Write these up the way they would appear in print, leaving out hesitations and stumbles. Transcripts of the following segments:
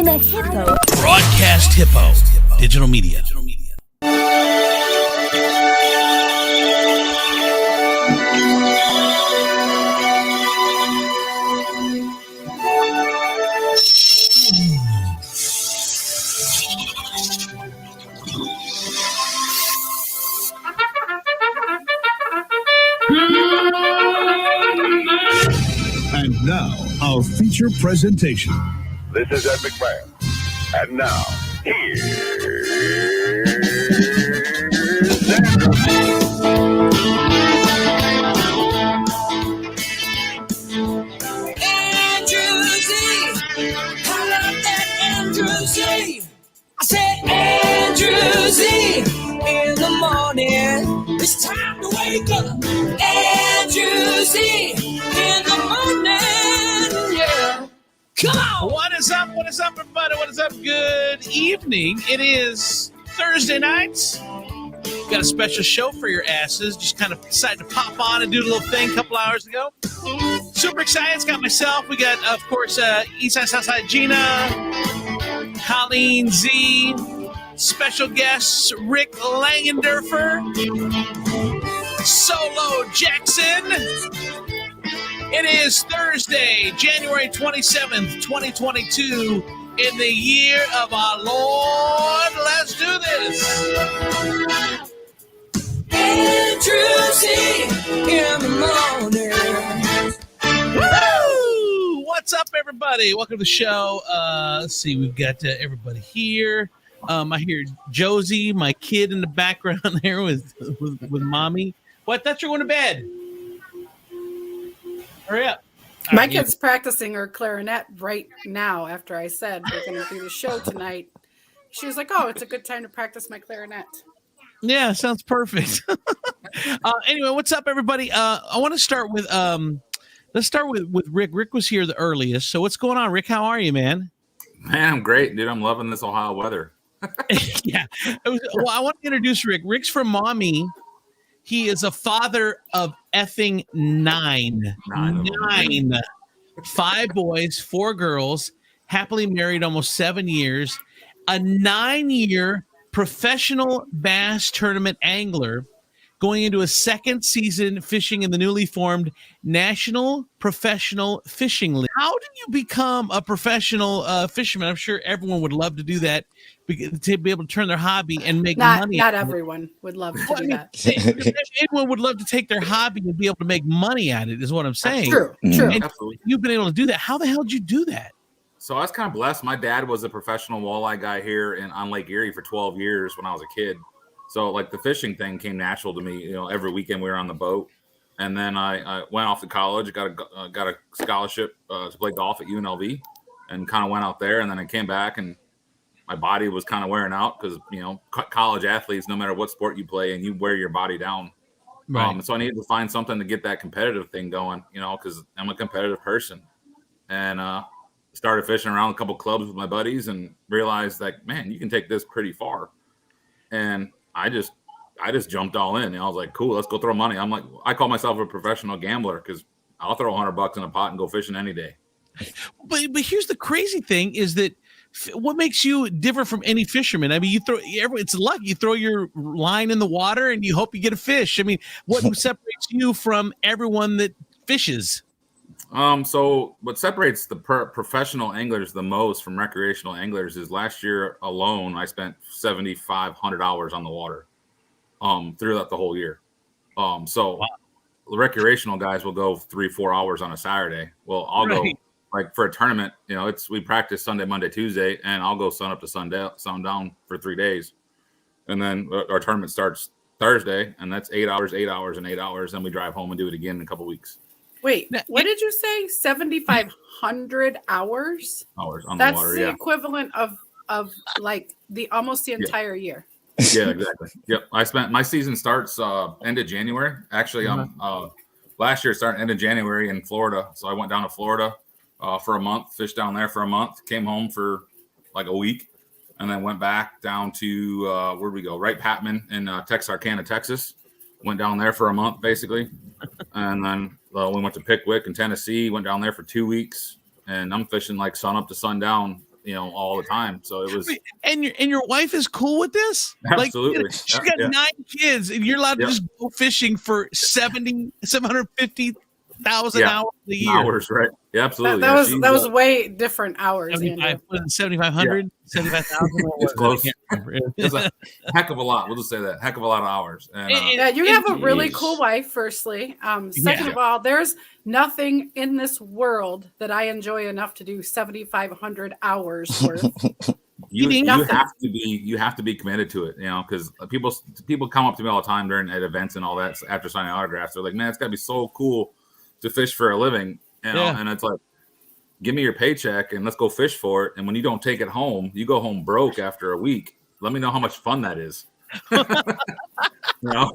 I'm a hippo. Broadcast Hippo. Digital media. And now, our feature presentation. This is Ed McMahon. And now, here's Andrew. Andrew Z. I love that Andrew Z. I said Andrew Z. In the morning, it's time to wake up. Andrew Z. In the morning, yeah. Come on. What is up? What is up, everybody? What is up? Good evening. It is Thursday night. Got a special show for your asses. Just kind of decided to pop on and do a little thing a couple hours ago. Super excited. It's got myself. We got, of course, Eastside Southside Gina, Colleen Z, special guests Rick Langendorfer, Solo Jackson. It is Thursday, January 27th, 2022, in the year of our Lord. Let's do this. Andrew Z. In the morning. Woo! What's up, everybody? Welcome to the show. Let's see, we've got everybody here. I hear Josie, my kid, in the background there with mommy. What? That's you're going to bed. Hurry up. My kid's practicing her clarinet right now after I said we're going to do the show tonight. She was like, oh, it's a good time to practice my clarinet. Yeah, sounds perfect. Anyway, what's up, everybody? I want to start with let's start with Rick. Rick was here the earliest. So what's going on, Rick? How are you, man? Man, I'm great, dude. I'm loving this Ohio weather. Yeah. Well, I want to introduce Rick. Rick's from Mommy. He is a father of effing nine. 5 boys, 4 girls, happily married almost 7 years, a 9-year professional bass tournament angler going into a second season fishing in the newly formed National Professional Fishing League. How did you become a professional fisherman? I'm sure everyone would love to do that, to be able to turn their hobby and make money. Not everyone would love to do that. Everyone would love to take their hobby and be able to make money at it, is what I'm saying. True. And Absolutely. you've been able to do that. How the hell did you do that? So I was kind of blessed. My dad was a professional walleye guy here on Lake Erie for 12 years when I was a kid. So like the fishing thing came natural to me. You know, every weekend we were on the boat. And then I went off to college, got a scholarship to play golf at UNLV, and kind of went out there. And then I came back and my body was kind of wearing out because, you know, college athletes, no matter what sport you play, and you wear your body down. Right. So I needed to find something to get that competitive thing going, you know, because I'm a competitive person. And started fishing around a couple clubs with my buddies and realized that, man, you can take this pretty far. And I just jumped all in. And I was like, cool, let's go throw money. I'm like, I call myself a professional gambler because I'll throw $100 in a pot and go fishing any day. But here's the crazy thing is that what makes you different from any fisherman? I mean, it's luck. You throw your line in the water and you hope you get a fish. I mean, what separates you from everyone that fishes? So what separates the professional anglers the most from recreational anglers is last year alone, I spent 7,500 hours on the water, throughout the whole year. So wow. The recreational guys will go 3-4 hours on a Saturday. Well, I'll go like for a tournament, you know, we practice Sunday, Monday, Tuesday, and I'll go sun up to sundown for 3 days. And then our tournament starts Thursday, and that's 8 hours, 8 hours, and 8 hours. Then we drive home and do it again in a couple weeks. Wait, what did you say? 7,500 hours? Hours on That's the water, the equivalent of like almost the entire year. Yeah, exactly. Yep. My season starts end of January. Actually, last year started end of January in Florida. So I went down to Florida for a month, fished down there for a month, came home for like a week, and then went back down to where'd we go? Wright Patman in Texarkana, Texas. Went down there for a month basically, and then we went to Pickwick in Tennessee. Went down there for 2 weeks, and I'm fishing like sun up to sundown all the time. So it was And your wife is cool with this? absolutely. Like, she's got 9 kids, and you're allowed to just go fishing for 750,000 hours a year. Hours, right? Yeah, absolutely. That was way different hours. 7,500, 75,000. It's close. It's a heck of a lot. We'll just say that heck of a lot of hours. And, yeah, you have a really cool wife. Firstly, second of all, there's nothing in this world that I enjoy enough to do 7,500 hours worth. You have to be committed to it, because people come up to me all the time at events and all that after signing autographs. They're like, man, it's got to be so cool to fish for a living. And it's like, give me your paycheck and let's go fish for it. And when you don't take it home, you go home broke after a week. Let me know how much fun that is. Wow.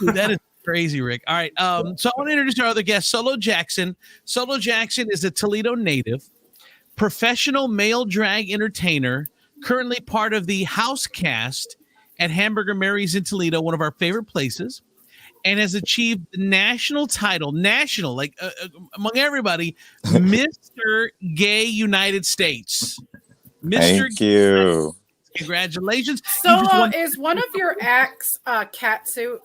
That is crazy, Rick. All right. So I want to introduce our other guest, Solo Jackson. Solo Jackson is a Toledo native, professional male drag entertainer, currently part of the house cast at Hamburger Mary's in Toledo, one of our favorite places, and has achieved the national title, among everybody, Mr. Gay United States. Thank you. Congratulations. So is one of your acts cat suit?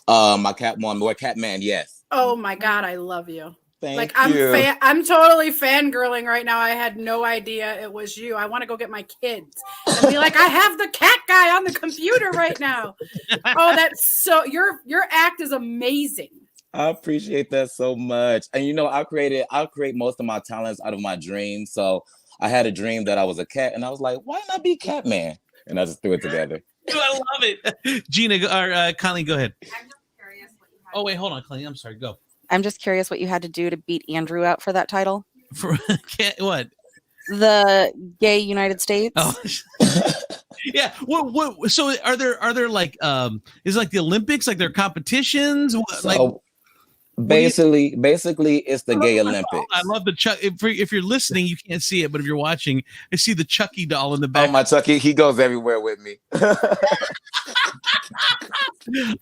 My Catwoman or Catman, yes. Oh my God, I love you. Thank you. you. I'm totally fangirling right now. I had no idea it was you. I want to go get my kids and be like, I have the cat guy on the computer right now. Oh, that's so your act is amazing. I appreciate that so much. And I create most of my talents out of my dreams. So I had a dream that I was a cat, and I was like, why not be Catman? And I just threw it together. I love it. Gina or Colleen, go ahead. I'm just curious what you had. Oh wait, hold on, Colleen. I'm sorry. Go. I'm just curious what you had to do to beat Andrew out for that title. For what? The Gay United States. Oh, yeah. What? So are there like is it like the Olympics? Like there are competitions? Basically, it's the Gay Olympics. I love the Chuck. If you're listening, you can't see it, but if you're watching, I see the Chucky doll in the back. Oh, my Chucky, he goes everywhere with me. All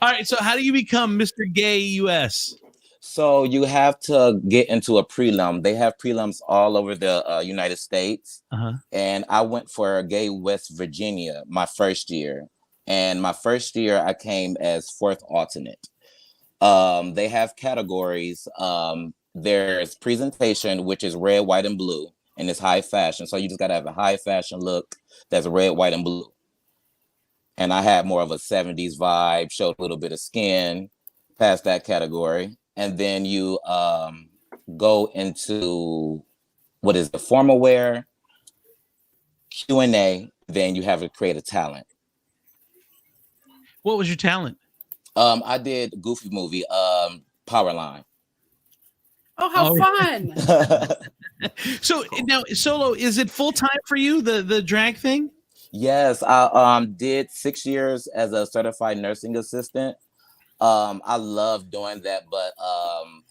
right. So how do you become Mr. Gay US? So you have to get into a prelim. They have prelims all over the United States. And I went for Gay West Virginia my first year. And my first year, I came as 4th alternate. They have categories. There's presentation, which is red, white, and blue. And it's high fashion. So you just got to have a high fashion look that's red, white, and blue. And I had more of a 70s vibe, showed a little bit of skin, past that category. And then you go into what is the formal wear, Q&A. Then you have to create a talent. What was your talent? I did Goofy movie, Powerline. Oh, how fun! So now, Solo, is it full time for you? The drag thing? Yes, I did 6 years as a certified nursing assistant. I love doing that, but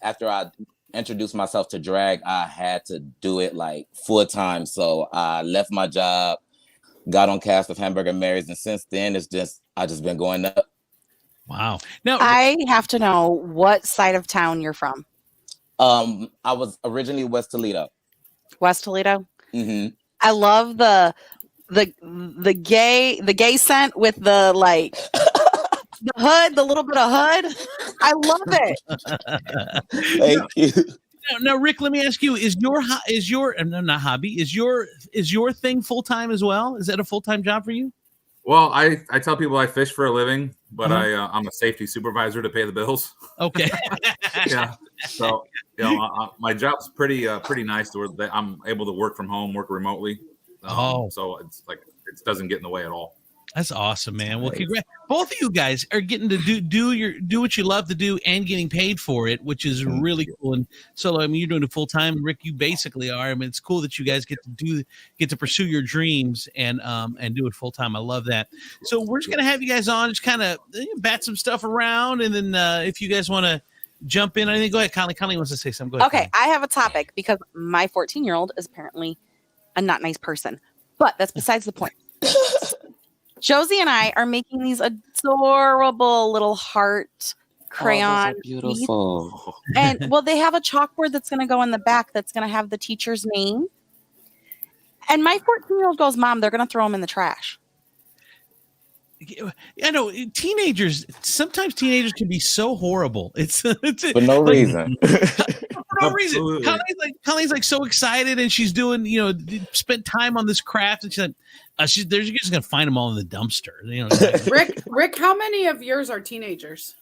after I introduced myself to drag, I had to do it like full time. So I left my job, got on cast of Hamburger Mary's, and since then I just been going up. Wow. Now I have to know what side of town you're from. I was originally West Toledo. West Toledo. Mm-hmm. I love the gay scent with the like. The hood, the little bit of hood. I love it. Thank you. Now, Rick, let me ask you: is your thing full time as well? Is that a full time job for you? Well, I tell people I fish for a living, but I'm a safety supervisor to pay the bills. Okay. Yeah. So my job's pretty nice to where I'm able to work from home, work remotely. So it's like it doesn't get in the way at all. That's awesome, man. Well, congrats. Both of you guys are getting to do what you love to do and getting paid for it, which is really cool. And so, I mean, you're doing it full time. Rick, you basically are. I mean, it's cool that you guys get to pursue your dreams and do it full time. I love that. So we're just gonna have you guys on, just kind of bat some stuff around, and then if you guys want to jump in, anything, go ahead. Colleen wants to say something. Go ahead. Okay, I have a topic because my 14-year-old is apparently a not nice person, but that's besides the point. Josie and I are making these adorable little heart crayon. Beautiful. And they have a chalkboard that's going to go in the back that's going to have the teacher's name. And my 14-year-old goes, Mom, they're going to throw them in the trash. I know sometimes teenagers can be so horrible. It's For no reason. For no reason. Absolutely. Colleen's like so excited, and she's doing, spent time on this craft, and she's like, they're just gonna find them all in the dumpster. Rick, how many of yours are teenagers?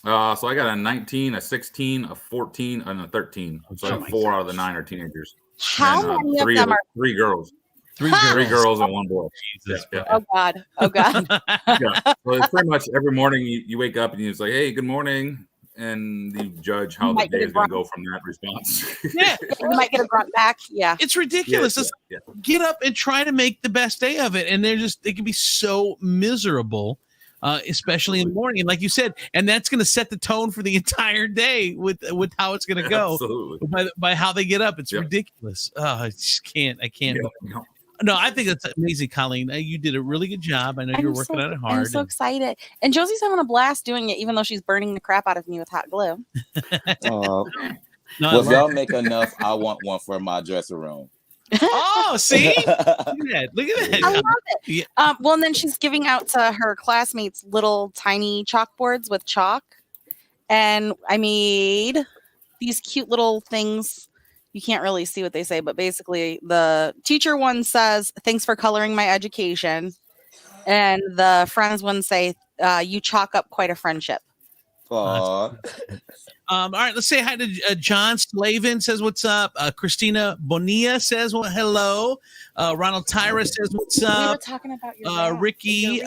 So I got a 19, a 16, a 14, and a 13. So I have 4 out of the 9 are teenagers. How And, many of them are? 3 girls. Three Three girls and 1 boy. Jesus. Yeah. Oh God. Oh God. Yeah. So it's pretty much every morning you wake up and you're like, hey, good morning. And you judge how the day is going to go from that response. Yeah. You might get a grunt back. Yeah. It's ridiculous. Yeah. Get up and try to make the best day of it, and they can be so miserable, especially in the morning. And like you said, and that's going to set the tone for the entire day with how it's going to go. Absolutely. By how they get up. It's Yep. ridiculous. Oh, I just can't. I can't. Yeah. No, I think that's amazing, Colleen. You did a really good job. I know you're working on it hard. I'm so excited. And Josie's having a blast doing it, even though she's burning the crap out of me with hot glue. No, No, if y'all make enough, I want one for my dressing room. oh, see? Look at that. Look at that. I love it. Yeah. Well, and then she's giving out to her classmates little tiny chalkboards with chalk. And I made these cute little things. You can't really see what they say, but basically the teacher one says, thanks for coloring my education. And the friends one say, you chalk up quite a friendship. Aw. All right, let's say hi to John Slavin says what's up. Christina Bonilla says hello. Ronald Tyra says what's We were up. talking about your Ricky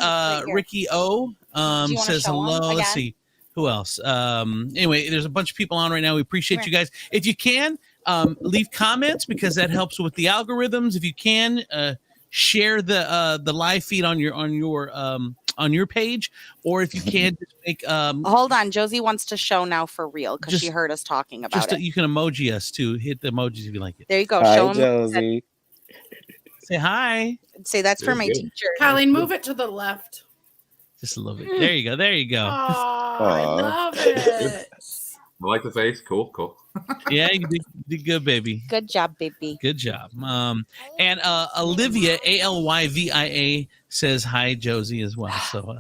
Ricky O Do you wanna says show 'em hello. Let's again? see who else. Anyway, there's a bunch of people on right now. We appreciate you guys. If you can leave comments, because that helps with the algorithms. If you can share the live feed on your page, or if you can just make Hold on, Josie wants to show now for real because she heard us talking about it. you can emoji us too. Hit the emojis if you like it. There you go. Hi, Show them. Josie. Say hi. Say that's for my Good. teacher. Colleen, move it to the left. Just a little bit. There you go. There you go. Oh, I love it. I like the face. Cool. Yeah, you did good, baby. Good job, baby. Good job. And Olivia Alyvia says hi, Josie, as well. So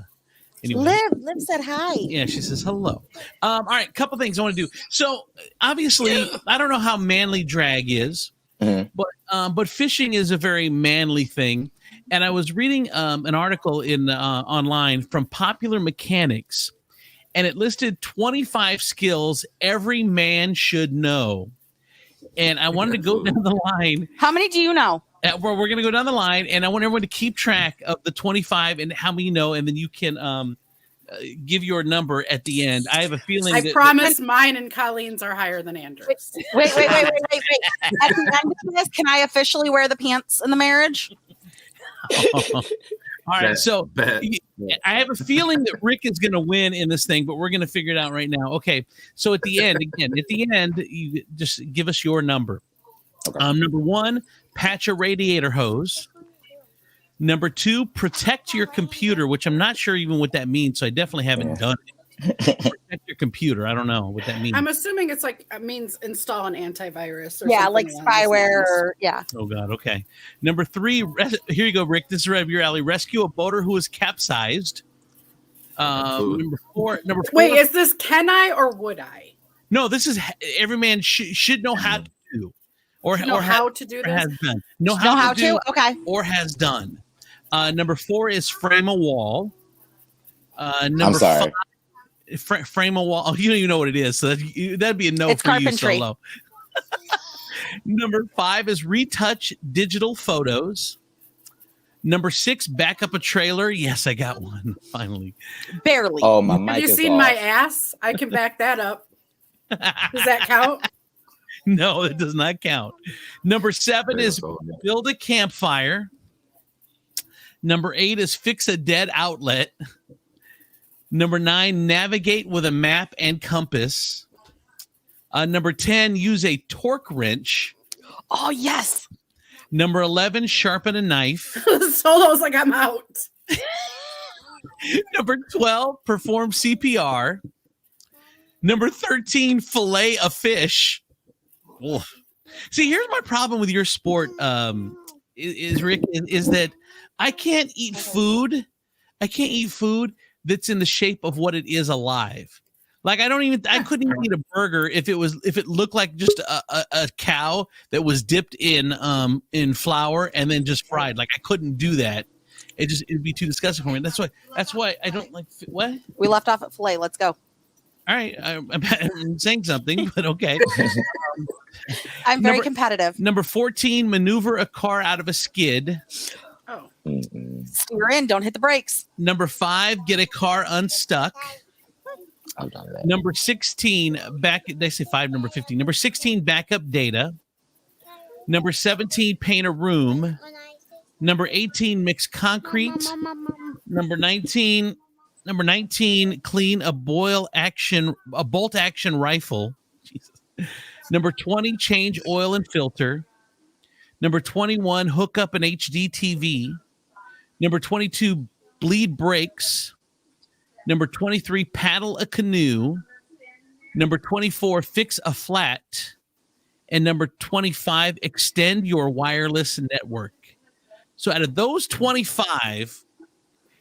anyway. Liv said hi. Yeah, she says hello. All right, couple things I want to do. So obviously, I don't know how manly drag is, but fishing is a very manly thing. And I was reading an article in online from Popular Mechanics, and it listed 25 skills every man should know. And I wanted to go down the line. How many do you know? We're going to go down the line, and I want everyone to keep track of the 25 and how many you know, and then you can give your number at the end. I have a feeling I promise mine and Colleen's are higher than Andrew's. Wait. At the end of this, can I officially wear the pants in the marriage? All right, so I have a feeling that Rick is going to win in this thing, but we're going to figure it out right now. Okay, so at the end, you just give us your number. Okay. Number 1, patch a radiator hose. Number 2, protect your computer, which I'm not sure even what that means, so I definitely haven't done it. Protect your computer. I don't know what that means. I'm assuming it means install an antivirus. Or Yeah, something like along those spyware. lines. Or, yeah. Oh God. Okay. Number 3. Here you go, Rick. This is right up your alley. Rescue a boater who is capsized. Number 4. Wait, is this can I or would I? No, this is every man should know how to do, or how to do or this. has done. Know how to do, Okay. or has done. Number 4 is frame a wall. Number I'm sorry. 5, frame a wall. Oh, you don't even know what it is, so that'd be a no It's for carpentry. you, Solo. Number 5 is retouch digital photos. Number 6, back up a trailer. Yes, I got one finally. Barely. Oh, my mic Have you is seen off. my ass? I can back that up. Does that count? No, it does not count. Number 7 is build a campfire. Number 8 is fix a dead outlet. Number 9, navigate with a map and compass. Number 10, use a torque wrench. Oh, yes. Number 11, sharpen a knife. Solo's like, I'm out. Number 12, perform CPR. Number 13, fillet a fish. Oof. See, here's my problem with your sport, is Rick, is that I can't eat food. I can't eat food that's in the shape of what it is alive. Like I couldn't even eat a burger if it looked like just a cow that was dipped in flour and then just fried. Like I couldn't do that. It'd be too disgusting for me. That's why I don't like what? We left off at filet. Let's go. All right, I'm saying something, but okay. I'm very competitive. Number 14, maneuver a car out of a skid. Oh. Steer in, don't hit the brakes. Number 5, get a car unstuck. I've done that. Number 16, they say 5, number 15. Number 16, backup data. Number 17, paint a room. Number 18, mix concrete. Number 19, clean a bolt action rifle. Jesus. Number 20, change oil and filter. Number 21, hook up an HD TV. Number 22, bleed brakes. Number 23, paddle a canoe. Number 24, fix a flat. And number 25, extend your wireless network. So out of those 25,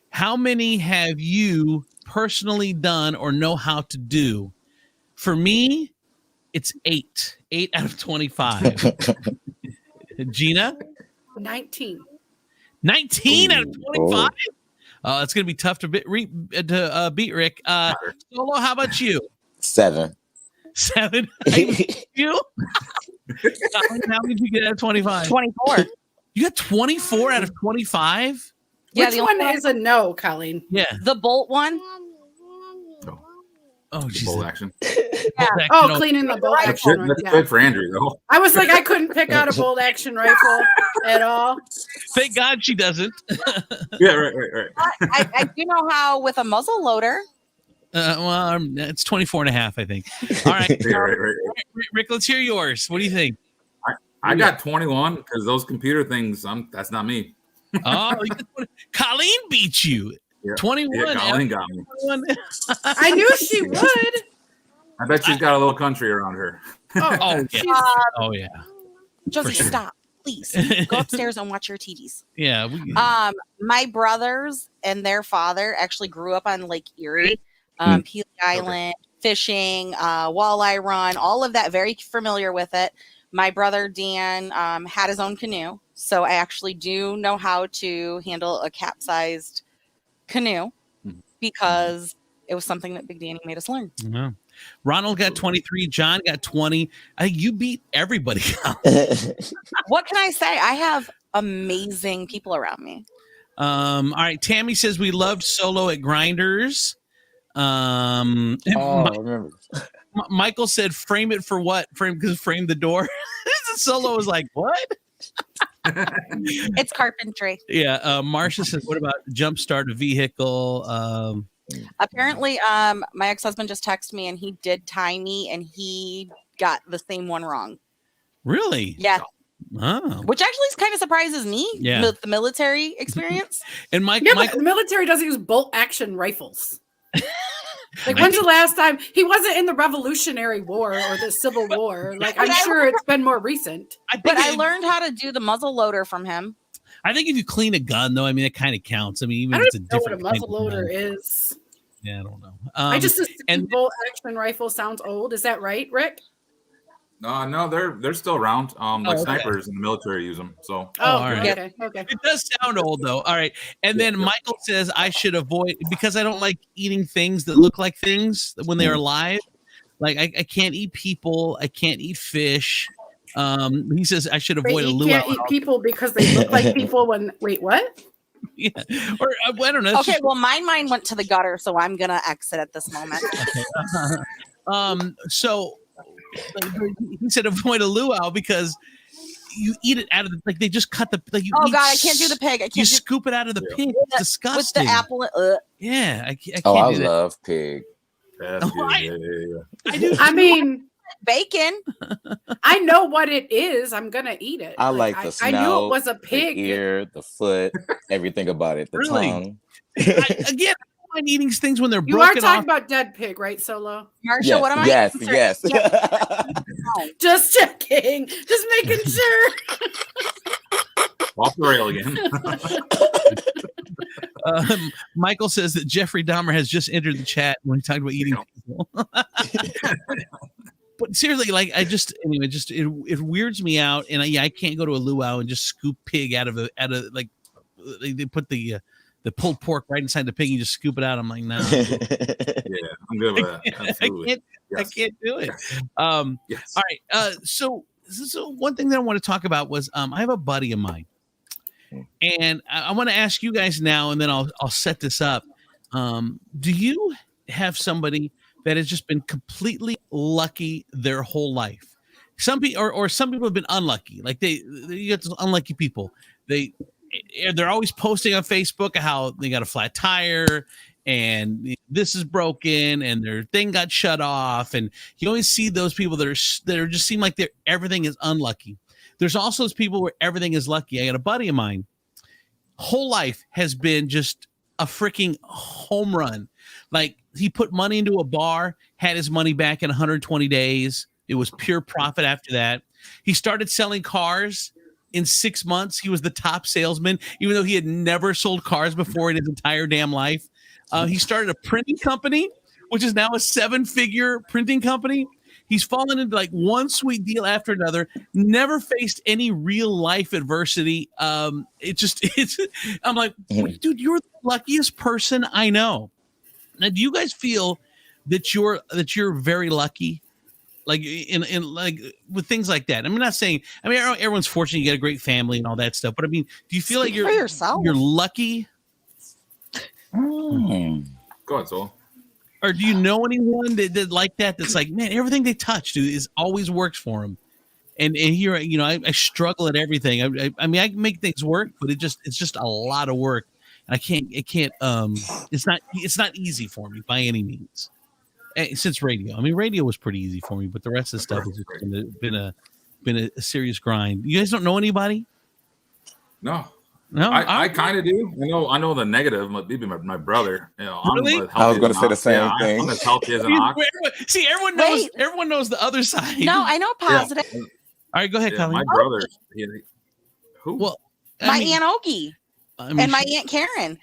how many have you personally done or know how to do? For me, it's 8. 8 out of 25. Gina? 19. 19 out of 25? Oh, it's going to be tough to beat Rick. Solo, how about you? 7. 7? You? How did you get out of 25? 24. You got 24 out of 25? Yeah, Which one is a no, Colleen? Yeah. The bolt one. Oh, the bolt action. Oh, cleaning the bolt action. That's good for Andrew, though. I was like, I couldn't pick out a bolt action rifle at all. Thank God she doesn't. Yeah, right. I do know how with a muzzle loader. It's 24 and a half, I think. All right. Right. Rick, let's hear yours. What do you think? I got 21 because those computer things, that's not me. Oh, Colleen beat you. Yeah. 21. Yeah, Colleen got me. 21. I knew she would. I bet she's got a little country around her. Oh, yeah. Oh, yeah. Josie, stop. Please go upstairs and watch your TVs. Yeah. My brothers and their father actually grew up on Lake Erie, Pelee Island, fishing, walleye run, all of that. Very familiar with it. My brother Dan had his own canoe, so I actually do know how to handle a capsized canoe because it was something that Big Danny made us learn. Mm-hmm. Ronald got 23. John got 20. I think you beat everybody. What can I say? I have amazing people around me. All right. Tammy says we loved Solo at Grinders. I remember. Michael said, frame it for what? Frame the door. Solo was like, what? It's carpentry. Yeah. Marcia says, what about jumpstart a vehicle? Apparently, my ex-husband just texted me and he did tie me and he got the same one wrong. Really? Yeah. Oh. Which actually kind of surprises me with the military experience. And but the military doesn't use bolt action rifles. Like, when's the last time he wasn't in the Revolutionary War or the Civil War? Like, I'm sure it's been more recent. I learned how to do the muzzle loader from him. I think if you clean a gun, though, I mean, it kind of counts. I mean, even I if it's a don't know what a different muzzle loader is. Yeah, I don't know. I just assume bolt action rifle sounds old. Is that right, Rick? No, they're still around. Snipers in the military use them. So. All right. Okay. It does sound old, though. All right. And then Michael says I should avoid, because I don't like eating things that look like things when they're alive. Like I can't eat people. I can't eat fish. He says I should avoid a luau. You can't eat people because they look like people when. Wait, what? Yeah. Or I don't know. Okay, well, my mind went to the gutter, so I'm gonna exit at this moment. So he said avoid a luau because you eat it out of the, like they just cut the like. God, I can't do the pig. I can't. Scoop it out of the pig. It's disgusting. With the apple. Yeah, I can't. I do that. love pig. That's good. I do. I mean, bacon. I know what it is. I'm gonna eat it. I like the smell. I knew it was a pig. The ear, the foot, everything about it. The tongue. Again, I don't mind eating things when they're You broken are talking off. about dead pig, right, Solo? Marsha, what am I? Yes. Just check. thinking. Just making sure. Off the rail again. Michael says that Jeffrey Dahmer has just entered the chat when he talked about eating people. But seriously, like it weirds me out, and I can't go to a luau and just scoop pig out of like they put the pulled pork right inside the pig and you just scoop it out. I'm like, no. Yeah, I'm good with that. Absolutely. I can't do it. Yes. All right. So one thing that I want to talk about was I have a buddy of mine, and I want to ask you guys now, and then I'll set this up. Do you have somebody that has just been completely lucky their whole life? Some people, or some people have been unlucky. Like you get those unlucky people. They're always posting on Facebook how they got a flat tire and this is broken and their thing got shut off. And you always see those people that are just seem like everything is unlucky. There's also those people where everything is lucky. I got a buddy of mine, whole life has been just a freaking home run. Like he put money into a bar, had his money back in 120 days. It was pure profit after that. He started selling cars. In 6 months, he was the top salesman, even though he had never sold cars before in his entire damn life. He started a printing company, which is now a 7-figure printing company. He's fallen into like one sweet deal after another, never faced any real life adversity. I'm like, dude, you're the luckiest person I know. Now, do you guys feel that you're very lucky? Like in like with things like that. I'm not saying. I mean, everyone's fortunate. You get a great family and all that stuff. But I mean, do you feel like you're lucky? Go ahead, Soul. Or do you know anyone that like that? That's like, man, everything they touch, dude, is always works for them. And here, I struggle at everything. I mean, I can make things work, but it's just a lot of work. And I can't. It's not easy for me by any means. Since radio, I mean, radio was pretty easy for me, but the rest of the stuff has just been a serious grind. You guys don't know anybody? No, I kind of do. I know the negative. Maybe my brother. Really? I was going to say the same thing. I'm as healthy as an ox. See, everyone knows the other side. No, I know positive. Yeah. All right, go ahead, Colleen. My brother. Who? Well, my Aunt Ogie and my Aunt Karen.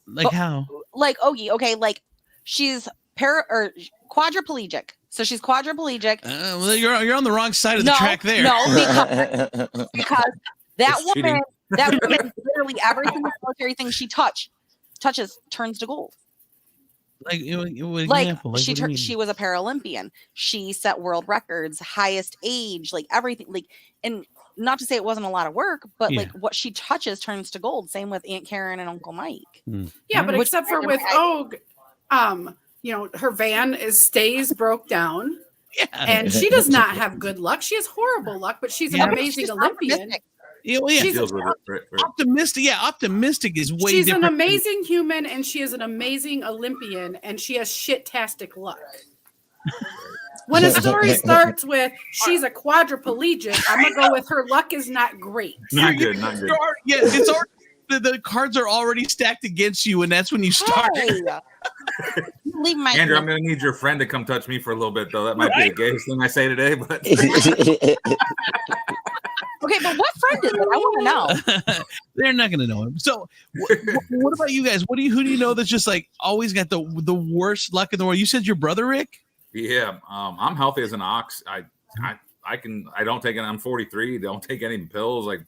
Like how? Like Ogie. Okay, like she's quadriplegic. So she's quadriplegic. Well, you're on the wrong side of the track there. No, because that woman literally every single military thing she touches turns to gold. She was a Paralympian. She set world records, highest age, like everything. Like, and not to say it wasn't a lot of work, but like what she touches turns to gold. Same with Aunt Karen and Uncle Mike. Yeah, but except for with her van stays broke down. Yeah. And she does not have good luck. She has horrible luck, but she's an amazing Olympian. She's optimistic. Yeah, optimistic is way She's different. An amazing human, and she is an amazing Olympian, and she has shit-tastic luck. When a story starts with she's a quadriplegic, I'm gonna go with her luck is not great. Not good. It's already the cards are already stacked against you, and that's when you start. Leave my Andrew, I'm going to need your friend to come touch me for a little bit, though. That might be the gayest thing I say today, but okay, but what friend is it? I want to know. They're not going to know him. So, what about you guys? Who do you know that's just like always got the worst luck in the world? You said your brother, Rick? Yeah, I'm healthy as an ox. I don't take it. I'm 43. Don't take any pills. Like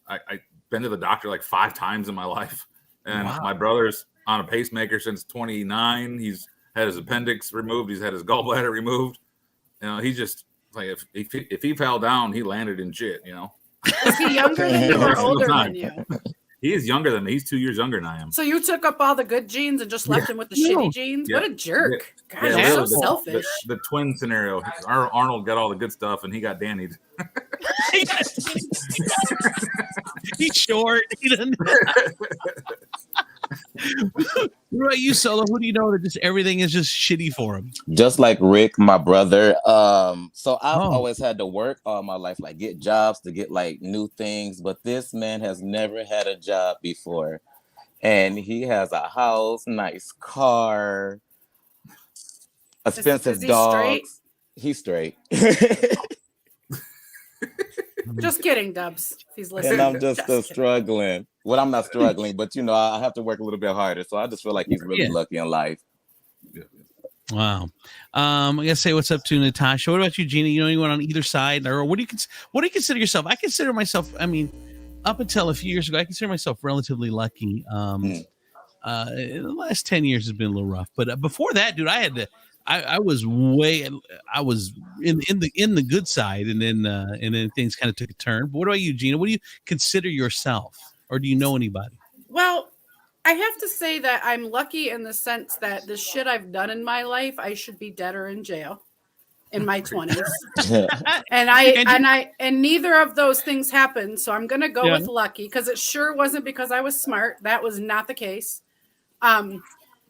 I've been to the doctor like 5 times in my life, and my brother's on a pacemaker since 29. He's had his appendix removed. He's had his gallbladder removed. He just like if he fell down, he landed in shit. Is he younger than you or older than you? He is younger than me. He's 2 years younger than I am. So you took up all the good genes and just left him with the shitty genes? Yeah. What a jerk. God, you're so selfish. The twin scenario. Arnold got all the good stuff and he got Danny'd. He's short. He doesn't. What about you, Solo? Who do you know that just everything is just shitty for him? Just like Rick, my brother. So I've always had to work all my life, like get jobs to get like new things. But this man has never had a job before. And he has a house, nice car, expensive is he dogs. Straight? He's straight. Just kidding, Dubs. If he's listening. And I'm just still kidding. struggling. Well, I'm not struggling, but you know, I have to work a little bit harder. So I just feel like he's really lucky in life. Wow. I gotta say what's up to Natasha. What about you, Gina? You know anyone on either side, or what do you consider yourself? I consider myself. I mean, up until a few years ago, I consider myself relatively lucky. The last 10 years has been a little rough, but before that, dude, I was in the good side, and then things kind of took a turn. But what about you, Gina? What do you consider yourself, or do you know anybody? Well, I have to say that I'm lucky in the sense that the shit I've done in my life, I should be dead or in jail in my 20s. and neither of those things happened. So I'm going to go with lucky, because it sure wasn't because I was smart. That was not the case. And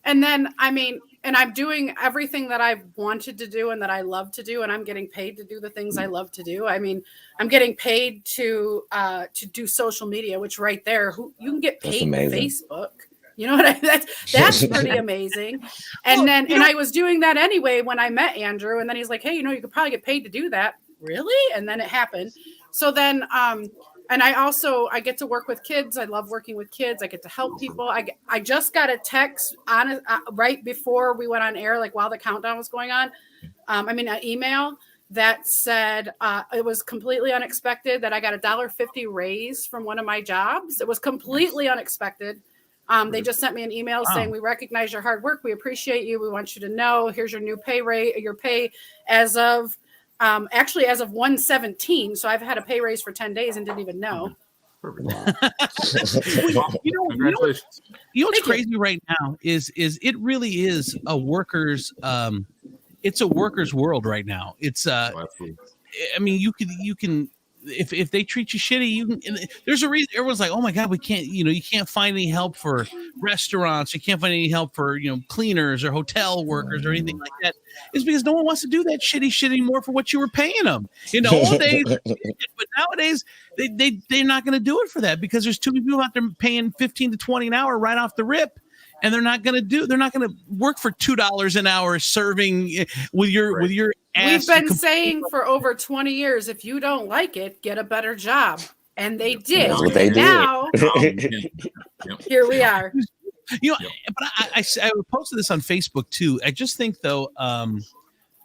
then, I mean, and I'm doing everything that I've wanted to do and that I love to do, and I'm getting paid to do the things I love to do. I mean, I'm getting paid to do social media, which right there, you can get paid for Facebook. You know what I mean? That's pretty amazing. And and I was doing that anyway when I met Andrew, and then he's like, "Hey, you know, you could probably get paid to do that." Really? And then it happened. So then and I get to work with kids. I love working with kids. I get to help people. I just got a text right before we went on air, like while the countdown was going on. An email that said it was completely unexpected that I got $1.50 raise from one of my jobs. It was completely unexpected. They just sent me an email saying, "We recognize your hard work. We appreciate you. We want you to know, here's your new pay rate, your pay as of actually as of 1/17. So I've had a pay raise for 10 days and didn't even know." Congratulations. You know what's crazy right now is it really is a worker's it's a worker's world right now. It's I mean, you can if they treat you shitty, you can. There's a reason everyone's like, "Oh my God, we can't." You know, you can't find any help for restaurants. You can't find any help for cleaners or hotel workers or anything like that. It's because no one wants to do that shitty shit anymore for what you were paying them in the old days. But nowadays, they're not going to do it for that because there's too many people out there paying $15 to $20 an hour right off the rip. And they're not going to work for $2 an hour serving with your ass. We've been saying for over 20 years, if you don't like it, get a better job. And they did. That's what they did. Now, here we are. But I posted this on Facebook too. I just think though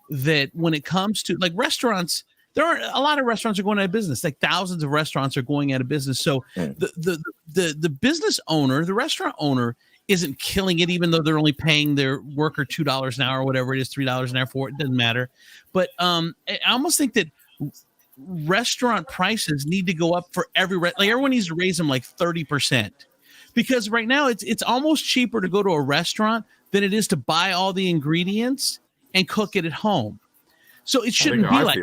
that when it comes to like restaurants, there are a lot of restaurants are going out of business. Like thousands of restaurants are going out of business. So the business owner, the restaurant owner, isn't killing it, even though they're only paying their worker $2 an hour, or whatever it is, $3 an hour for it. It doesn't matter. But I almost think that restaurant prices need to go up for everyone needs to raise them like 30%, because right now it's almost cheaper to go to a restaurant than it is to buy all the ingredients and cook it at home. So it shouldn't be like,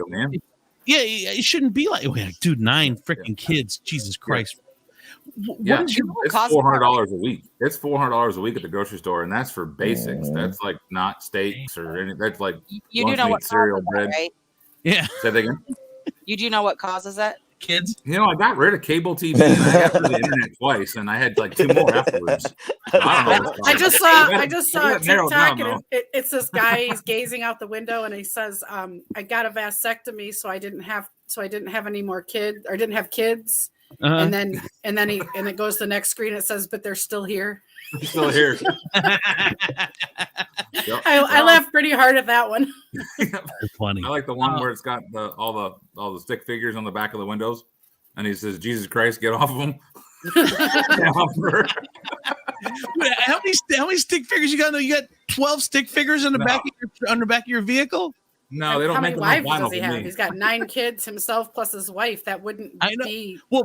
it shouldn't be like, dude, 9 freaking kids, Jesus Christ. It's $400 a week. It's $400 a week at the grocery store, and that's for basics. That's like not steaks or anything. That's like you do know what cereal, bread. Right? Yeah. Say that again. You do know what causes that? Kids. I got rid of cable TV. And I got rid of the internet twice, and I had like 2 more afterwards. I just saw a TikTok, and it's this guy. He's gazing out the window, and he says, "I got a vasectomy, so I didn't have any more kids, or didn't have kids." Uh-huh. And then it goes to the next screen. It says, "But they're still here." They're still here. I laughed pretty hard at that one. Funny. I like the one where it's got all the stick figures on the back of the windows, and he says, "Jesus Christ, get off of them." How many stick figures you got? You got 12 stick figers on the back of your vehicle. No, they don't. How make many them wives does he have? me. He's got 9 kids himself plus his wife. That wouldn't be. Well,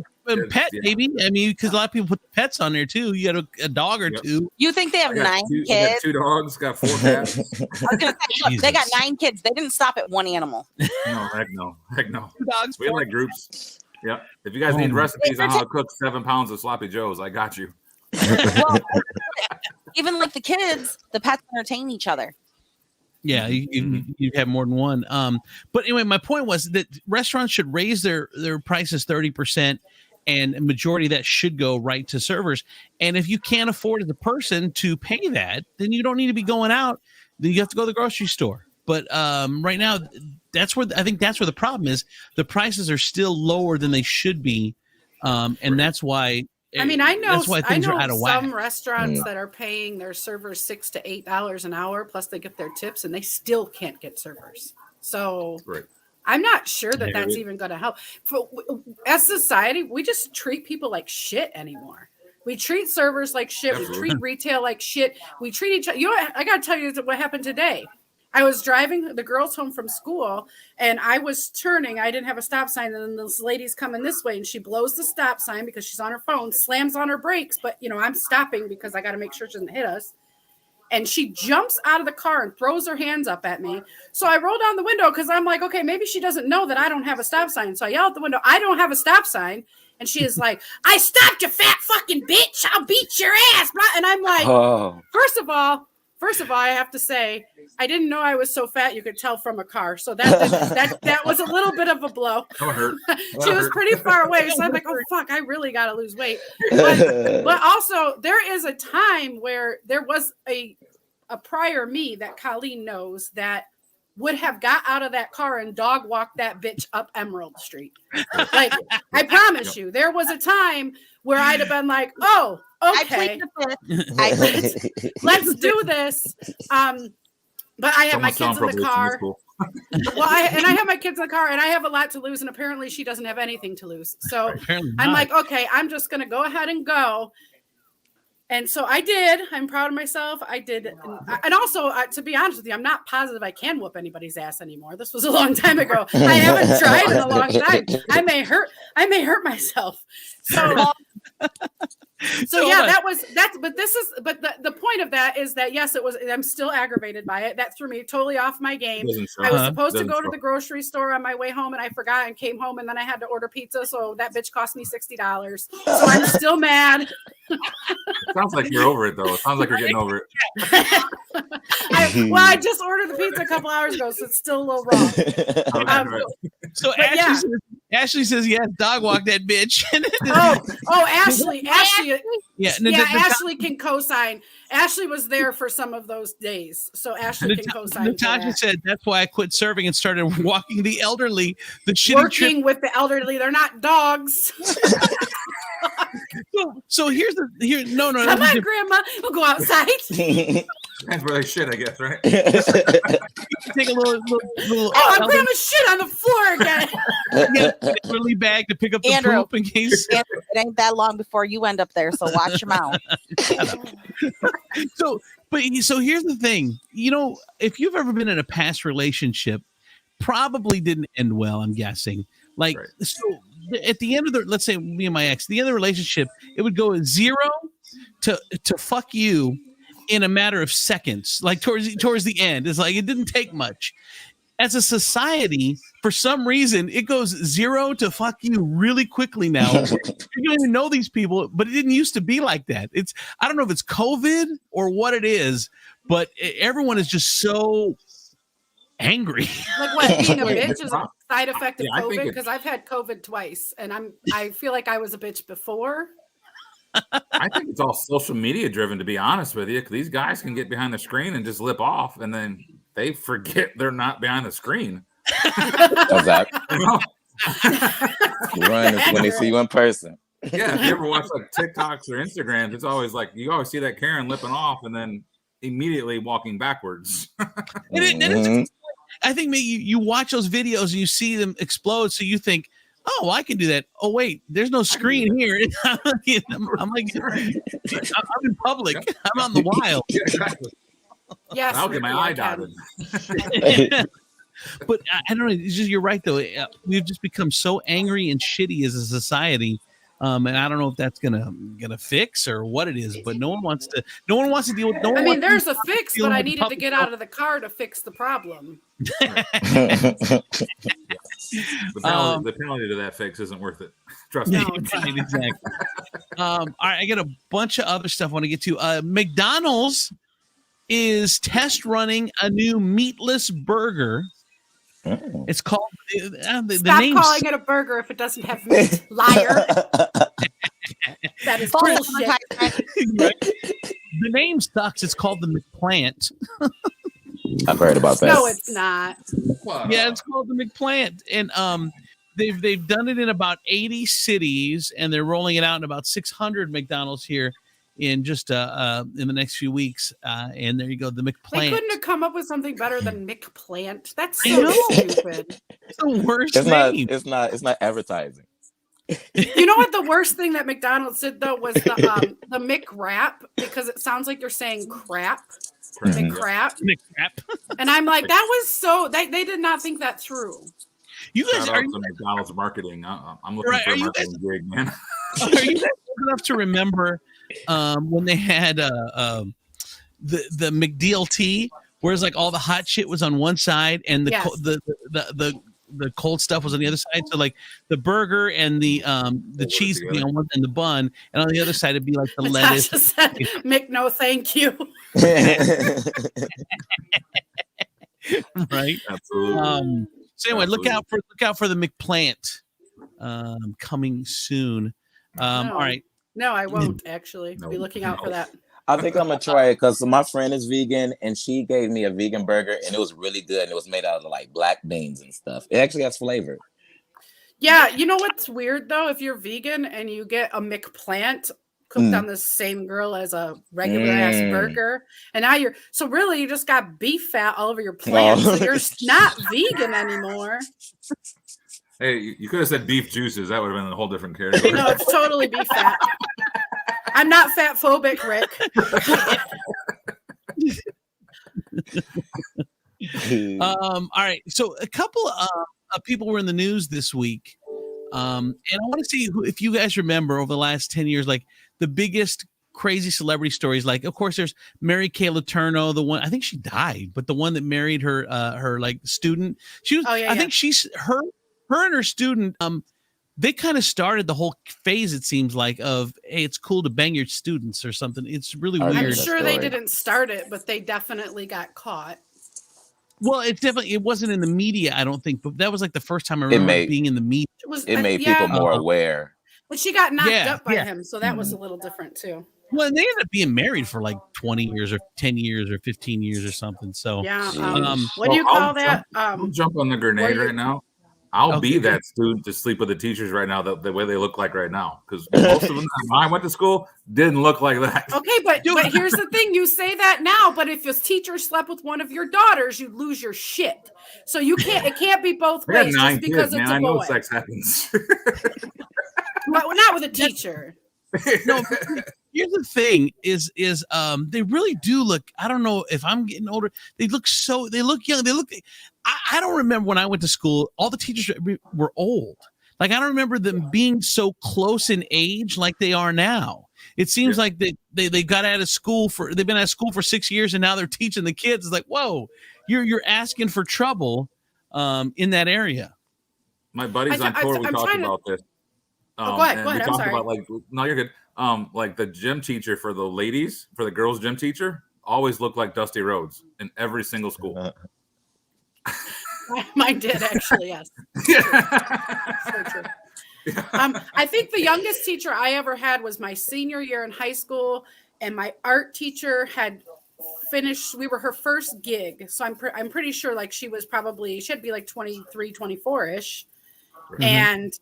pet maybe. I mean, because a lot of people put pets on there too. You got a dog or two. You think they have 9 kids? I got 2 dogs. Got 4 cats. I was gonna say, look, they got 9 kids. They didn't stop at 1 animal. No, heck no. 2 dogs. We have like groups. Yeah. If you guys need recipes on how to cook 7 pounds of sloppy joes, I got you. Well, even like the kids, the pets entertain each other. Yeah, you have more than one. But anyway, my point was that restaurants should raise their prices 30%, and a majority of that should go right to servers. And if you can't afford as a person to pay that, then you don't need to be going out. Then you have to go to the grocery store. But right now, that's where I think that's where the problem is. The prices are still lower than they should be, and that's why. I mean, I know things are out of whack. some restaurants that are paying their servers $6 to $8 an hour, plus they get their tips, and they still can't get servers. So I'm not sure that that's even going to help. As society, we just treat people like shit anymore. We treat servers like shit. We treat retail like shit. We treat each other. You know what? I got to tell you what happened today. I was driving the girls home from school, and I was turning. I didn't have a stop sign, and then this lady's coming this way, and she blows the stop sign because she's on her phone, slams on her brakes. But, you know, I'm stopping because I got to make sure she doesn't hit us. And she jumps out of the car and throws her hands up at me. So I roll down the window because I'm like, okay, maybe she doesn't know that I don't have a stop sign. So I yell out the window, I don't have a stop sign. And she is like, I stopped, you fat fucking bitch. I'll beat your ass. And I'm like, First of all, I have to say, I didn't know I was so fat you could tell from a car. So that was a little bit of a blow. She was pretty far away. So I'm like, oh, fuck, I really got to lose weight. But also, there is a time where there was a prior me that Colleen knows that would have got out of that car and dog walked that bitch up Emerald Street. Like, I promise you, there was a time where I'd have been like, oh, okay, let's do this. But I have my kids in the car. I have my kids in the car, and I have a lot to lose, and apparently she doesn't have anything to lose. So I'm like, okay, I'm just going to go ahead and go. And so I did. I'm proud of myself. I did. And also, to be honest with you, I'm not positive I can whoop anybody's ass anymore. This was a long time ago. I haven't tried in a long time. I may hurt myself. So yeah, but the point of that is that, yes, I'm still aggravated by it. That threw me totally off my game. I was supposed to go to the grocery store on my way home, and I forgot and came home, and then I had to order pizza. So that bitch cost me $60. So I'm still mad. Sounds like you're over it, though. It sounds like you're getting over it. I just ordered the pizza a couple hours ago, so it's still a little raw. So Ashley says, yes, dog walk that bitch. Ashley. Ashley can co-sign. Ashley was there for some of those days, so Ashley can co-sign. Natasha said, that's why I quit serving and started walking the elderly. Working with the elderly. They're not dogs. So here's no. Come on, Grandma. We'll go outside. That's where they shit, I guess, right? Take a little I'm Grandma's shit on the floor again. Get a elderly bag to pick up the poop in case. Andrew, it ain't that long before you end up there, so watch your mouth. So here's the thing. You know, if you've ever been in a past relationship, probably didn't end well, I'm guessing. Like, so at the end of let's say me and my ex, the end of the relationship, it would go 0 to fuck you in a matter of seconds, like towards the end. It's like, it didn't take much. As a society, for some reason, it goes 0 to fuck you really quickly now. You don't even know these people, but it didn't used to be like that. I don't know if it's COVID or what it is, but everyone is just so angry. Like what, being a bitch is a side effect of COVID? Because I've had COVID twice, and I feel like I was a bitch before. I think it's all social media driven, to be honest with you. These guys can get behind the screen and just lip off, and then they forget they're not behind the screen. Exactly. Run when they see you in person. Yeah, if you ever watch like TikToks or Instagrams, it's always like you always see that Karen lipping off and then immediately walking backwards. I think maybe you watch those videos and you see them explode, so you think, oh, I can do that. Oh, wait, there's no screen here. I'm in public. I'm out in the wild. Yeah, exactly. Yes, I'll get my eye dotted. But I don't know. It's just, you're right, though. We've just become so angry and shitty as a society. And I don't know if that's gonna fix or what it is, but no one wants to deal with. I mean, there's a fix, but I needed to get out of the car to fix the problem. The penalty to that fix isn't worth it. Trust me. Exactly. All right, I got a bunch of other stuff I want to get to. McDonald's is test running a new meatless burger. Oh. It's called the Stop name. Calling it a burger if it doesn't have meat, liar. That is bullshit. The name sucks. It's called the McPlant. I've heard about that. No, it's not. Yeah, it's called the McPlant, and they've done it in about 80 cities, and they're rolling it out in about 600 McDonald's here in just in the next few weeks. And there you go, the They McPlant. couldn't have come up with something better than McPlant. That's I so know. stupid. It's the worst It's not. name. It's not advertising. You know what the worst thing that McDonald's did though was the McWrap, because it sounds like you're saying crap. McCrap. McCrap. And I'm like, that was so they did not think that through. You guys Shout are out you, to McDonald's marketing. I'm looking Right, for are a you marketing gig, man. are you guys old enough to remember when they had the McDLT, whereas like all the hot shit was on one side and the Yes. the cold stuff was on the other side. So like the burger and the cheese would be on one and the bun, and on the other side it'd be like the lettuce. Natasha said, Mick, no thank you. Right. Absolutely. So anyway, look out for the McPlant coming soon. No. All right. No, I won't actually No. be looking out for that. I think I'm gonna try it because my friend is vegan and she gave me a vegan burger and it was really good and it was made out of like black beans and stuff. It actually has flavor. Yeah, you know what's weird though? If you're vegan and you get a McPlant cooked on the same grill as a regular ass burger, and now you just got beef fat all over your plant, so you're not vegan anymore. Hey, you could have said beef juices. That would have been a whole different category. No, it's totally beef fat. I'm not fat phobic, Rick. All right. So a couple of people were in the news this week. And I want to see if you guys remember over the last 10 years, like the biggest crazy celebrity stories. Like, of course, there's Mary Kay Letourneau, the one, I think she died, but the one that married her like student. She was, I think she's her and her student, they kind of started the whole phase, it seems like, of, hey, it's cool to bang your students or something. It's really weird. I'm sure they didn't start it, but they definitely got caught. Well, it wasn't in the media, I don't think, but that was like the first time I remember being in the media. It made people more aware. But she got knocked up by him, so that was a little different too. Well, and they ended up being married for like 20 years or 10 years or 15 years or something. So yeah, what do you call that? I'll jump on the grenade right now. I'll be that student to sleep with the teachers right now, the way they look like right now. Because most of them, when I went to school, didn't look like that. Okay, but here's the thing. You say that now, but if a teacher slept with one of your daughters, you'd lose your shit. So it can't be both ways just because it's a boy. I know sex happens. But not with a teacher. No, here's the thing is they really do look, I don't know if I'm getting older, they look young. I don't remember when I went to school, all the teachers were old. Like, I don't remember them being so close in age like they are now. It seems like they got out of school they've been out of school for 6 years and now they're teaching the kids. It's like, whoa, you're asking for trouble in that area. My buddies on tour, we talked about this. Go ahead. I'm sorry. About no, you're good. Like the gym teacher for the ladies, for the girls' gym teacher, always looked like Dusty Rhodes in every single school. Mine did actually, yes. So true. I think the youngest teacher I ever had was my senior year in high school, and my art teacher had finished. We were her first gig, so I'm pretty sure like she'd be like 23, 24-ish, and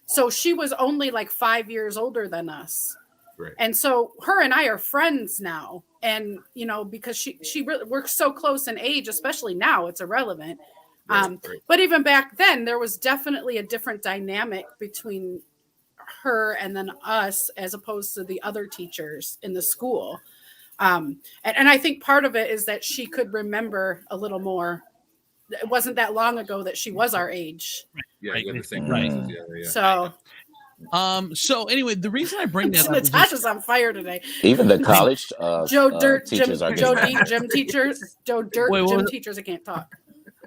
so she was only like 5 years older than us. Right. And so her and I are friends now. And, because she really, we're so close in age, especially now, it's irrelevant. Right. But even back then, there was definitely a different dynamic between her and then us, as opposed to the other teachers in the school. And I think part of it is that she could remember a little more. It wasn't that long ago that she was our age. Yeah, right. The same So, so anyway, the reason I bring that up, Natasha's on fire today. Even the college Joe Dirt teachers gym teachers. Gym teachers. I can't talk.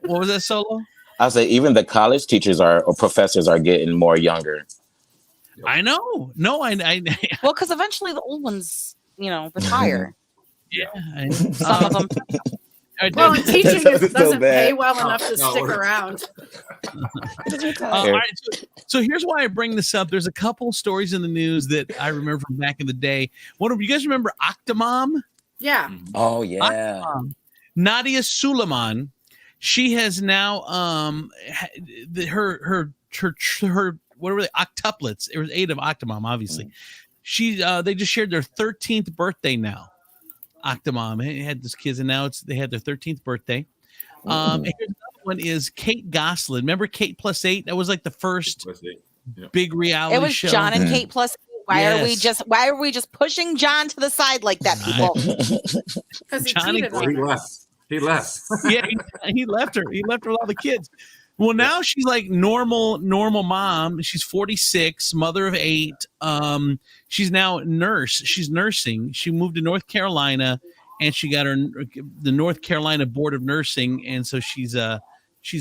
What was that, Solo? I say even the college teachers or professors are getting more younger. I know. No, I well, because eventually the old ones, retire. Yeah, some of them. Well, teaching doesn't pay well enough to stick around. All right, so here's why I bring this up. There's a couple stories in the news that I remember from back in the day. You guys remember Octomom? Yeah. Oh yeah. Octomom. Nadia Suleiman. She has now her what were they, octuplets? It was 8 of Octomom, obviously. They just shared their 13th birthday now. Octomom had this kids, and now they had their 13th birthday. And here's another one is Kate Gosselin. Remember Kate Plus 8? That was like the first big reality show. It was John and Kate Plus 8. Why are we just pushing John to the side like that, people? Because he left. Yeah, he left her. He left her with all the kids. Well, now she's like normal mom. She's 46, mother of 8. She's now nurse. She's nursing. She moved to North Carolina, and she got the North Carolina Board of Nursing, and so she's a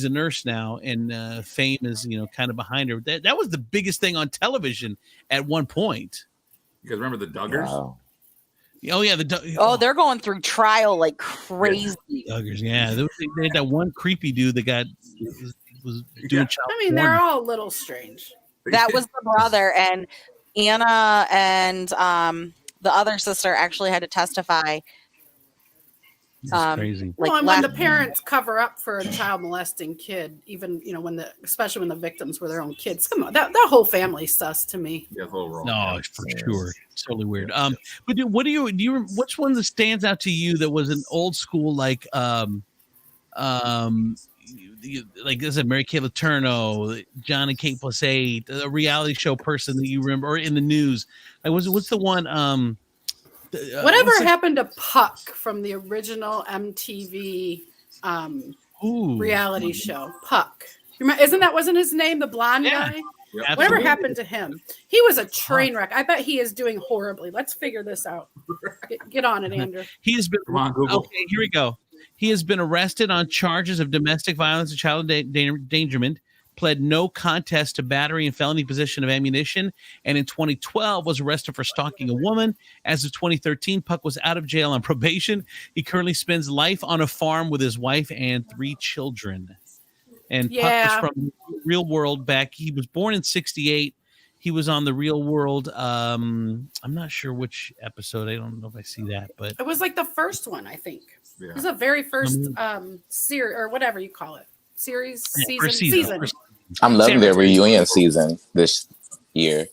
nurse now. And fame is kind of behind her. That was the biggest thing on television at one point. You guys remember the Duggars? Wow. Oh yeah, they're going through trial like crazy. Duggars, yeah. They had that one creepy dude that was doing child porn. They're all a little strange. That was the brother, and Anna and the other sister actually had to testify. Crazy. When the parents cover up for a child molesting kid, even especially when the victims were their own kids. Come on, that whole family sus to me. Yeah, no, for sure, it's totally weird. But dude, which one that stands out to you that was an old school like like I said, Mary Kay Letourneau, John and Kate Plus 8, a reality show person that you remember, or in the news? Like, what's the one? Whatever happened to Puck from the original MTV reality show? Puck. Wasn't his name the blonde guy? Yeah, whatever happened to him? He was a train wreck. I bet he is doing horribly. Let's figure this out. Get on it, Andrew. He has been. Come on, Google. Okay, here we go. He has been arrested on charges of domestic violence and child endangerment, pled no contest to battery and felony possession of ammunition, and in 2012 was arrested for stalking a woman. As of 2013, Puck was out of jail on probation. He currently spends life on a farm with his wife and 3 children. And Puck was from Real World back. He was born in 1968. He was on the Real World. I'm not sure which episode. I don't know if I see that, but it was like the first one, I think. Yeah. It was the very first series, or whatever you call it. Season. I'm loving their reunion season this year.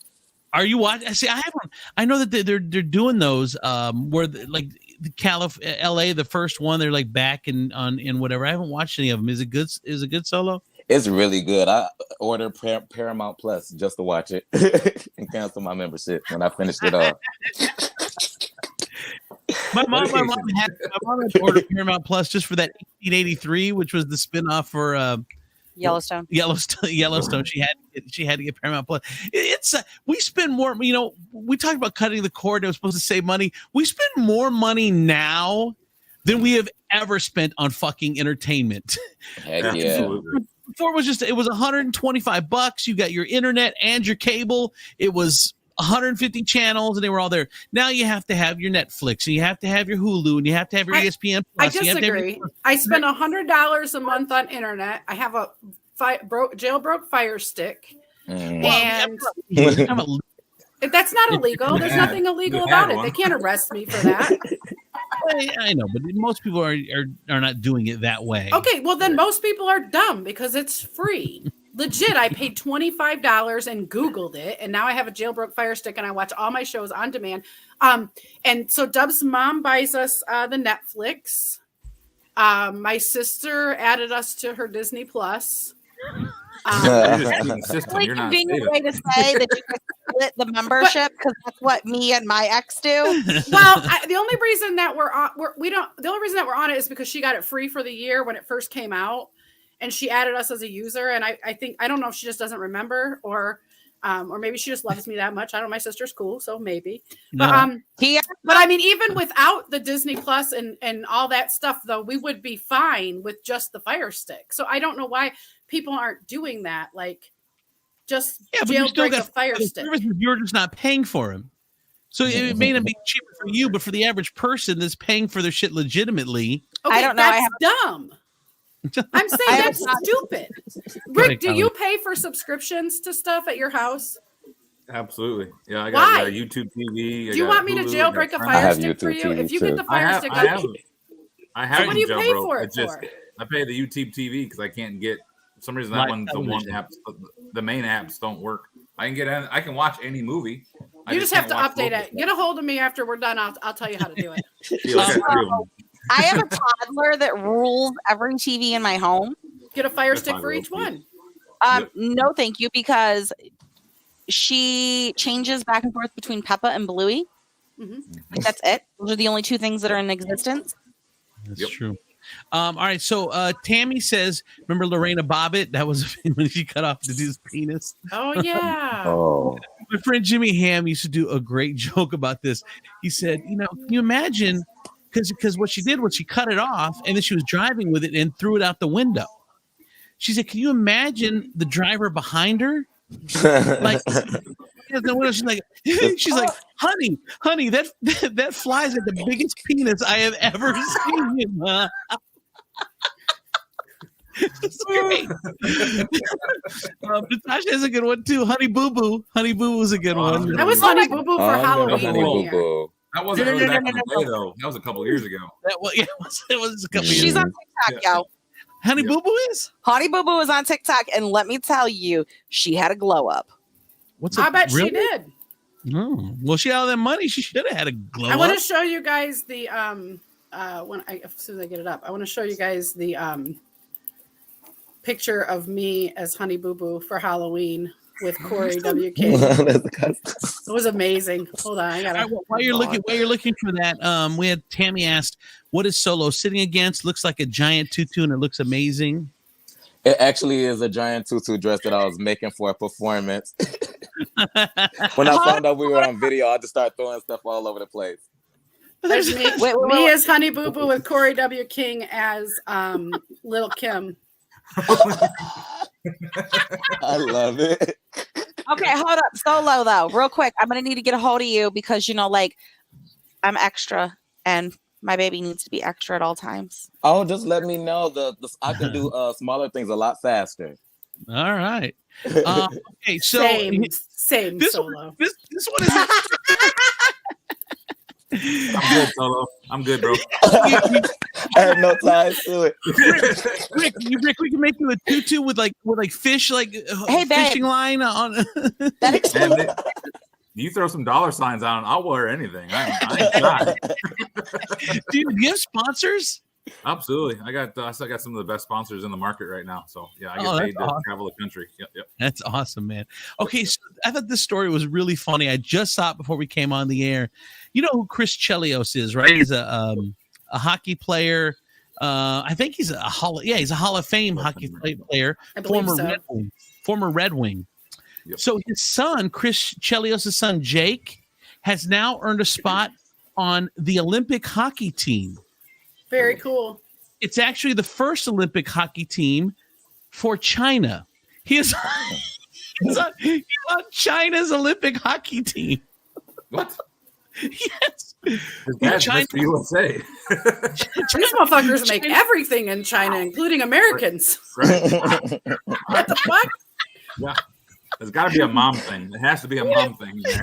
Are you watching? See, I haven't. I know that they're doing those where like the LA, the first one, they're like back in whatever. I haven't watched any of them. Is it good? Is it good, Solo? It's really good. I ordered Paramount Plus just to watch it and cancel my membership when I finished it off. My mom had ordered Paramount Plus just for that 1883, which was the spinoff for Yellowstone. She had to get Paramount Plus. It's we spend more. We talked about cutting the cord. It was supposed to save money. We spend more money now than we have ever spent on fucking entertainment. Heck yeah. Before it was $125. You got your internet and your cable. It was 150 channels, and they were all there. Now you have to have your Netflix, and you have to have your Hulu, and you have to have your ESPN Plus. I disagree. I spend $100 a month on internet. I have a jailbroke Fire Stick, and that's not illegal. There's nothing illegal about it. They can't arrest me for that. I know, but most people are not doing it that way. Okay, well then most people are dumb because it's free. Legit, I paid $25 and Googled it, and now I have a jailbroke Fire Stick, and I watch all my shows on demand. And so Dub's mom buys us the Netflix. My sister added us to her Disney Plus. Really convenient way to say that you could split the membership, because that's what me and my ex do. Well, the only reason that we're on it is because she got it free for the year when it first came out. And she added us as a user, and I think, I don't know if she just doesn't remember, or maybe she just loves me that much. I don't know. My sister's cool, so maybe. But but I mean, even without the Disney Plus and all that stuff, though, we would be fine with just the Fire Stick. So I don't know why people aren't doing that. Like, just jailbreak a Fire Stick. You're just not paying for them. So it may not be cheaper for you, but for the average person that's paying for their shit legitimately, okay, I don't know. That's dumb. I'm saying that's stupid. Rick, do you pay for subscriptions to stuff at your house? Absolutely. Yeah, I got YouTube TV. Do you want me to jailbreak a Fire Stick for you? TV, if you get the Fire Stick, I have what do you pay jailbroke. for it It's just for? I pay the YouTube TV because I can't get for some reason Live that one television. the main apps don't work. I can watch any movie. You just have to update it. Get a hold of me after we're done. I'll tell you how to do it. I have a toddler that rules every TV in my home. Get a fire stick for each one. No, thank you, because she changes back and forth between Peppa and Bluey. Like, that's it. Those are the only two things that are in existence. That's true. All right. So Tammy says, remember Lorena Bobbitt? That was when she cut off the dude's penis. Oh, yeah. Oh. My friend Jimmy Ham used to do a great joke about this. He said, can you imagine? Because what she did was she cut it off and then she was driving with it and threw it out the window. She said, can you imagine the driver behind her? Like, she's like, honey, that flies at the biggest penis I have ever seen. It's great. Natasha has a good one too. Honey Boo Boo. Honey Boo Boo's a good one. That was Honey Boo Boo for Halloween. Honey Boo Boo. That wasn't really back in the day, though. That was a couple of years ago. It was a couple She's years on ago. TikTok, yo. Honey Boo Boo is? Honey Boo Boo is on TikTok, and let me tell you, she had a glow up. I bet she did. No. Well, she had all that money. She should have had a glow I want up. to show you guys the as soon as I get it up, I want to show you guys the picture of me as Honey Boo Boo for Halloween with Corey W. King. It was amazing. Hold on, I gotta. While you're looking for that, we had Tammy asked, "What is Solo sitting against? Looks like a giant tutu, and it looks amazing." It actually is a giant tutu dress that I was making for a performance. When I found out we were on video, I just started throwing stuff all over the place. There's me as Honey Boo Boo with Corey W. King as Lil Kim. I love it. Okay, hold up. Solo, though, real quick. I'm going to need to get a hold of you because, I'm extra and my baby needs to be extra at all times. Oh, just let me know. I can do smaller things a lot faster. All right. Okay, so same this Solo. This one is. I'm good, Solo. I'm good, bro. I have no ties to it. Rick, we can make you a tutu with fish, hey, fishing line on. That explains. You throw some dollar signs on, I'll wear anything. I ain't shy. Do you have sponsors? Absolutely. I still got some of the best sponsors in the market right now. So yeah, I get paid to travel the country. Yep. That's awesome, man. Okay, so I thought this story was really funny. I just saw it before we came on the air. You know who Chris Chelios is, right? He's a hockey player. I think he's a Hall of Fame hockey player. Former Red Wing. Yep. So his son, Chris Chelios' son, Jake, has now earned a spot on the Olympic hockey team. Very cool. It's actually the first Olympic hockey team for China. He's on China's Olympic hockey team. What? Yes. That's Mr. USA. These motherfuckers make everything in China, including Americans. Right. What the fuck? Yeah. There's got to be a mom thing. It has to be a mom thing in there.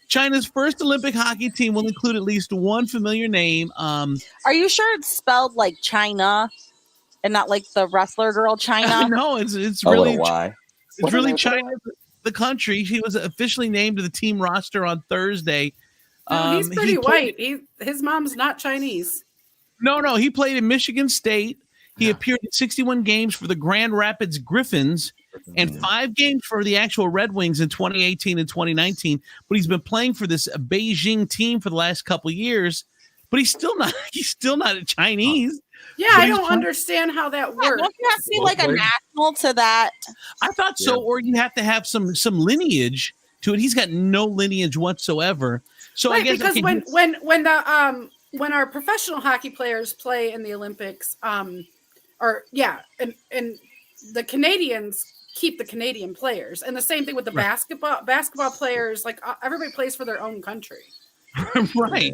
China's first Olympic hockey team will include at least one familiar name. Are you sure it's spelled like China and not like the wrestler girl China? No, it's really why? It's really China, the country. He was officially named to the team roster on Thursday. No, he's pretty white. His mom's not Chinese. No, he played in Michigan State. He appeared in 61 games for the Grand Rapids Griffins and 5 games for the actual Red Wings in 2018 and 2019. But he's been playing for this Beijing team for the last couple of years. But he's still not a Chinese. Yeah, I don't understand how that works. Don't you have to be like a national to that? I thought so, or you have to have some lineage to it. He's got no lineage whatsoever. So right, I guess because when our professional hockey players play in the Olympics, and the Canadians keep the Canadian players, and the same thing with the basketball players. Like everybody plays for their own country. Right.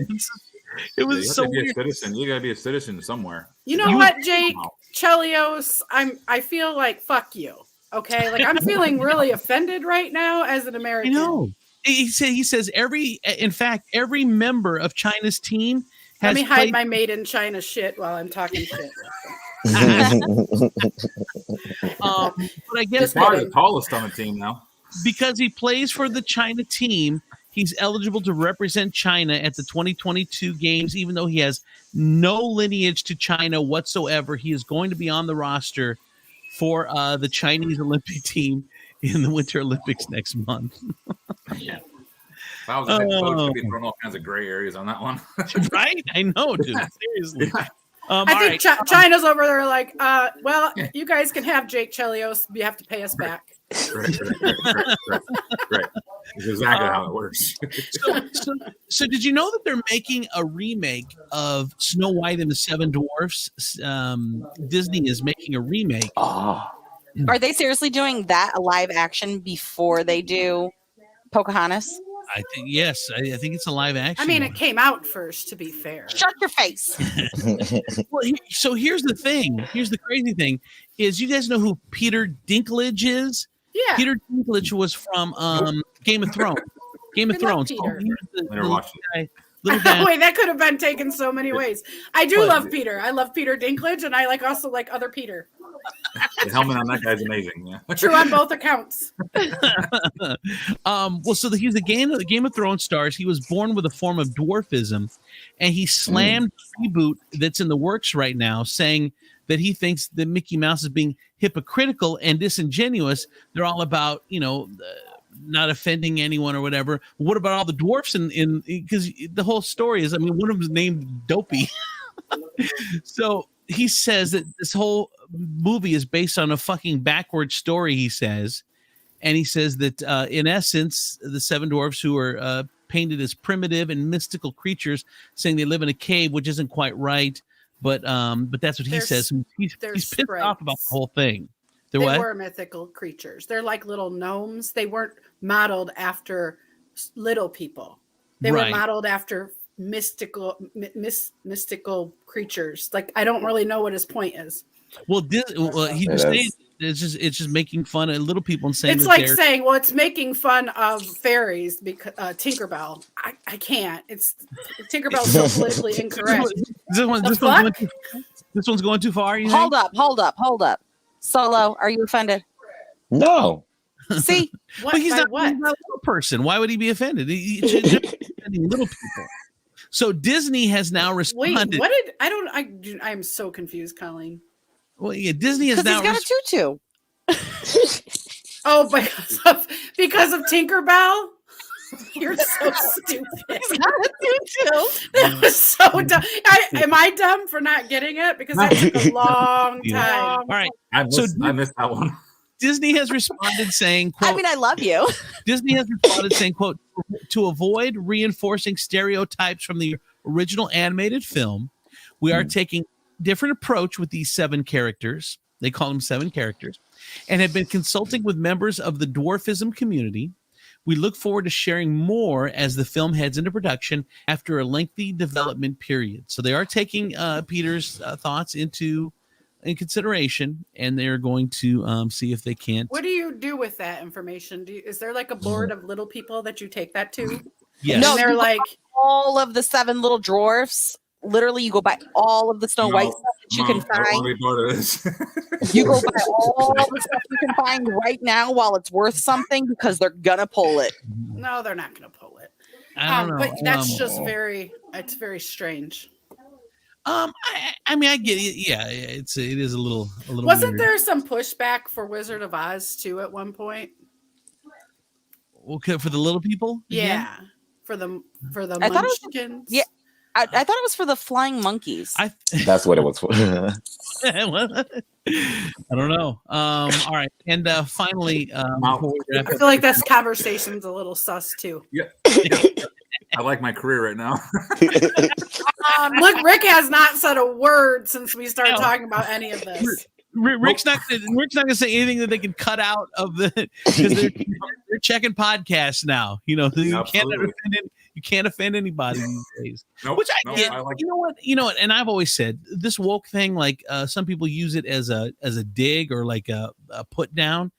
It was so weird. You gotta be a citizen somewhere. You know what, Jake Chelios? I feel like fuck you. Okay, like I'm feeling really offended right now as an American. I know. He says every member of China's team Let has me hide played- my made in China shit while I'm talking shit. but I guess Just Probably kidding. the tallest on the team now. because he plays for the China team, he's eligible to represent China at the 2022 games, even though he has no lineage to China whatsoever. He is going to be on the roster for the Chinese Olympic team in the Winter Olympics next month. If I was a head coach, I'd be throwing all kinds of gray areas on that one. Right? I know, dude. Seriously. I all think right. China's over there like, well, you guys can have Jake Chelios. You have to pay us back. Right. That's exactly how it works. So did you know that they're making a remake of Snow White and the Seven Dwarfs? Disney is making a remake. Oh, Are they seriously doing that a live action before they do Pocahontas? I think yes. I think it's a live action. I mean, one. it came out first, to be fair. Shut your face. Well, so here's the thing. Here's the crazy thing: is you guys know who Peter Dinklage is? Yeah. Peter Dinklage was from Game of Thrones. Game of I love Thrones. Peter. He was the Never little watched guy. Little guy. Wait, that could have been taken so many ways. I do What? love Peter. I love Peter Dinklage, and I also like other Peter. The helmet on that guy's amazing. Yeah. True on both accounts. Well, so he's the Game of Thrones stars. He was born with a form of dwarfism, and he slammed the reboot that's in the works right now, saying that he thinks that Mickey Mouse is being hypocritical and disingenuous. They're all about, not offending anyone or whatever. What about all the dwarfs in because the whole story is, I mean, one of them is named Dopey. So he says that this whole movie is based on a fucking backward story, he says. And he says that in essence, the seven dwarfs who are painted as primitive and mystical creatures, saying they live in a cave, which isn't quite right. But that's what he says. He's pissed off about the whole thing. They were mythical creatures. They're like little gnomes. They weren't modeled after little people. They were modeled after mystical creatures. Like, I don't really know what his point is. Well, he was saying it's just making fun of little people and saying it's like saying, well, it's making fun of fairies because Tinkerbell. I can't. It's Tinkerbell's so politically incorrect. This one's going too far. You Hold up. Solo, are you offended? No. See, he's not a little person. Why would he be offended? He's offending little people. So Disney has now responded. Wait, what did I am so confused, Colleen. Well, yeah, Disney has now. He's got a tutu. Oh, because of Tinkerbell. You're so stupid. He's got a tutu. That was so dumb. Am I dumb for not getting it? Because that took a long time. All right. I missed that one. Disney has responded saying, quote, I mean, I love you. Disney has responded saying, quote, to avoid reinforcing stereotypes from the original animated film, we are taking a different approach with these 7 characters. They call them 7 characters, and have been consulting with members of the dwarfism community. We look forward to sharing more as the film heads into production after a lengthy development period. So they are taking Peter's thoughts in consideration, and they're going to see if they can't. What do you do with that information? Is there like a board of little people that you take that to? Yes. No, and they're like all of the 7 little dwarfs. Literally, you go buy all of the Snow White stuff that you can find. You go buy all the stuff you can find right now while it's worth something, because they're gonna pull it. No, they're not gonna pull it. I don't know. But that's just it's very strange. I mean, I get it. Yeah, it is a little. Wasn't weird. there some pushback for Wizard of Oz too at one point? Okay, for the little people. Yeah, for the I thought it was, munchkins. yeah, I thought it was for the flying monkeys. That's what it was for. I don't know. All right, and finally, I feel like this conversation's a little sus too. Yeah. I like my career right now. Look, Rick has not said a word since we started talking about any of this. Rick's not going to say anything that they can cut out of the, because they're checking podcasts now. You can't offend anybody these days. Nope, Which I get. You know what? And I've always said this woke thing. Like some people use it as a dig or like a put down.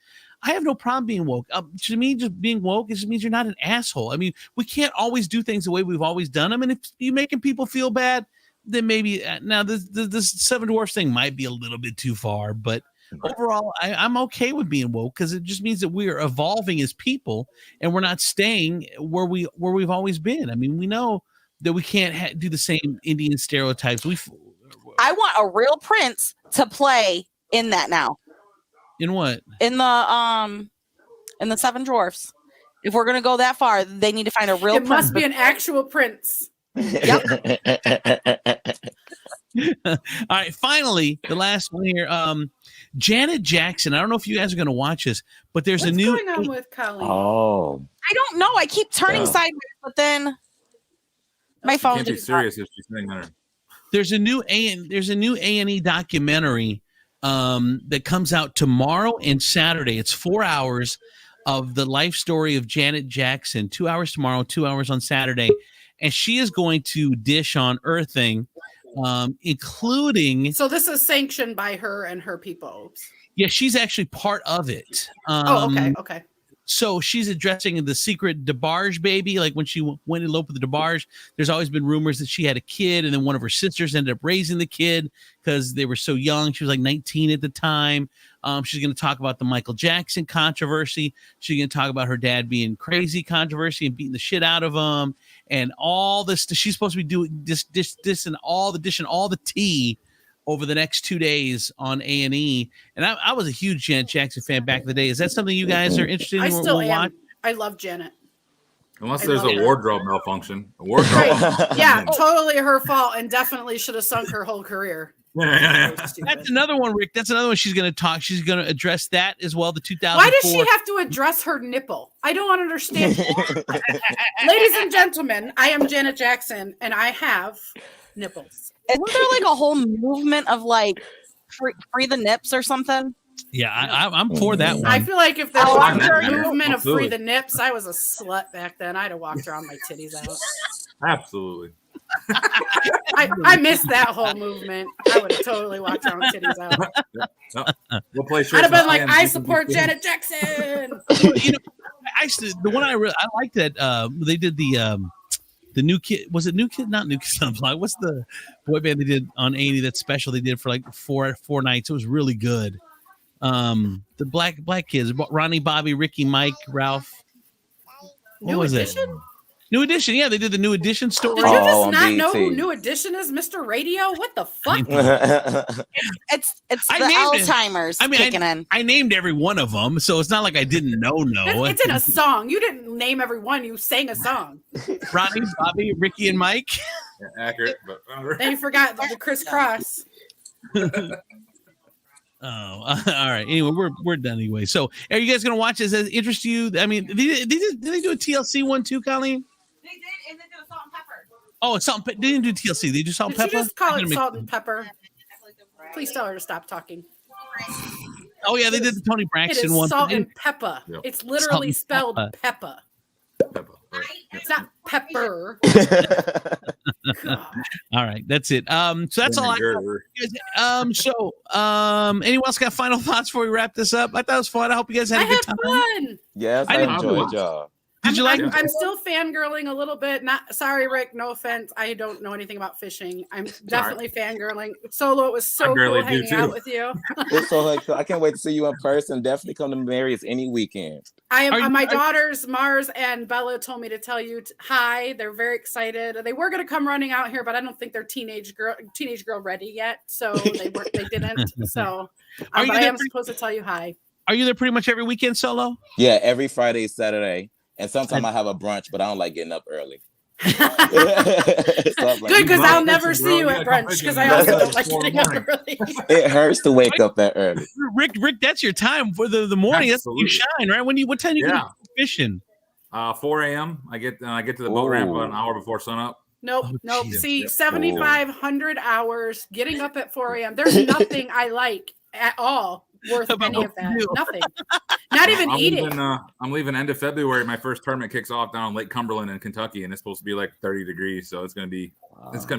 I have no problem being woke. To me, just being woke, it just means you're not an asshole. I mean, we can't always do things the way we've always done them. And if you're making people feel bad, then maybe now this Seven Dwarfs thing might be a little bit too far. But overall, I'm okay with being woke because it just means that we are evolving as people and we're not staying where we've always been. I mean, we know that we can't do the same Indian stereotypes. I want a real prince to play in that now. In what? In the Seven Dwarfs. If we're gonna go that far, they need to find a real It prince. must be an actual prince. Yep. All right, finally, the last one here. Janet Jackson. I don't know if you guys are going to watch this, but there's What's a new. going on with Colleen? Oh, I don't know. I keep turning sideways, but then my phone Can't be just serious if she's saying that. There's a new A&E documentary that comes out tomorrow and Saturday. It's 4 hours of the life story of Janet Jackson. 2 hours tomorrow, 2 hours on Saturday, and she is going to dish on Earthing. Including, so this is sanctioned by her and her people. Yeah, she's actually part of it. Okay. So she's addressing the secret DeBarge baby. Like when she went eloped with the DeBarge, there's always been rumors that she had a kid, and then one of her sisters ended up raising the kid because they were so young. She was like 19 at the time. She's going to talk about the Michael Jackson controversy. She's going to talk about her dad being crazy controversy and beating the shit out of him, and all this. She's supposed to be doing this and all the tea over the next 2 days on A&E. And I was a huge Janet Jackson fan back in the day. Is that something you guys are interested in? I still am. I love Janet. Unless there's a wardrobe malfunction. A wardrobe. Yeah, totally her fault, and definitely should have sunk her whole career. That's another one, Rick. That's another one she's going to talk. She's going to address that as well. The 2004. Why does she have to address her nipple? I don't understand. Ladies and gentlemen, I am Janet Jackson, and I have nipples. Isn't there like a whole movement of like free the nips or something? Yeah, I'm for that one. I feel like if there was a movement of free the nips, I was a slut back then. I'd have walked around my titties out. Absolutely. I missed that whole movement. I would have totally walked around with titties out. We'll play I'd have been like, I support Janet Jackson. The one I liked that they did the New Kid. Was it New Kid? Not New Kid on the Block. What's the boy band they did on A&E that special they did for like four nights? It was really good. The black kids, Ronnie, Bobby, Ricky, Mike, Ralph. What New was Edition? it? New Edition. Yeah, they did the New Edition story. Did you just not know who New Edition is, Mr. Radio? What the fuck? It's the Alzheimer's kicking in. I named every one of them, so it's not like I didn't know. It's in a song. You didn't name every one. You sang a song. Ronnie, Bobby, Ricky, and Mike. Yeah, accurate, but then you forgot the crisscross. Oh, all right. Anyway, we're done anyway. So, are you guys gonna watch this? Does it interest you? I mean, did they do a TLC one too, Colleen? They did, and then there was Salt and Pepper. Oh, it's Salt. They didn't do TLC. They do Salt and Pepper. Did you just call it Salt and Pepper? Please tell her to stop talking. Oh yeah, they did the Tony Braxton one. Salt and Pepper. Yep. It's literally spelled Pepper. Right. It's not pepper. All right, that's it. So that's all I got. Anyone else got final thoughts before we wrap this up? I thought it was fun. I hope you guys had a good time. Fun. Yes, I enjoyed y'all. Did you like it? I'm still fangirling a little bit. Sorry, Rick. No offense. I don't know anything about fishing. I'm definitely fangirling. Solo, it was so cool hanging out with you. It's so cool. I can't wait to see you in person. Definitely come to Mary's any weekend. My daughters, Mars and Bella, told me to tell you hi. They're very excited. They were going to come running out here, but I don't think they're teenage girl ready yet. So they didn't. So I am supposed to tell you hi. Are you there pretty much every weekend, Solo? Yeah, every Friday, Saturday. And sometimes I have a brunch, but I don't like getting up early. Good, because I'll never see you at brunch, because I also don't like getting up early. It hurts to wake up that early. Rick, that's your time for the morning. That's when you shine, right? What time do you go fishing? 4 a.m. I get to the boat ramp about an hour before sunup. Nope. Jesus. See, 7,500 hours getting up at 4 a.m. There's nothing I like at all worth any of that. Nothing. Not even eating. I'm leaving end of February. My first tournament kicks off down on Lake Cumberland in Kentucky, and it's supposed to be like 30 degrees. So it's gonna be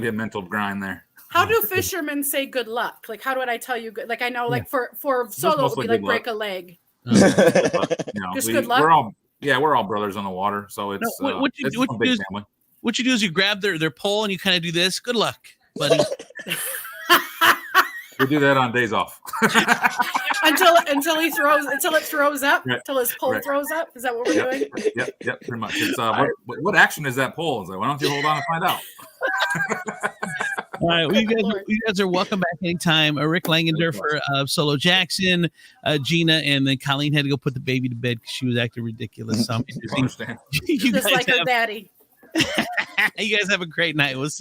a mental grind there. How do fishermen say good luck? Like, how do I tell you good? Like, I know, like for Solo, it would be like break a leg. Just good luck. We're all brothers on the water, so it's it's a big family. What you do is you grab their pole and you kind of do this. Good luck, buddy. We do that on days off. until it throws up, until his pole throws up. Is that what we're doing? Yep, pretty much. It's what action is that pole? It's like, why don't you hold on and find out? All right, well, you guys are welcome back anytime. Rick Langendorf for Solo Jackson, Gina, and then Colleen had to go put the baby to bed because she was acting ridiculous. So Just like her daddy. You guys have a great night. We'll see.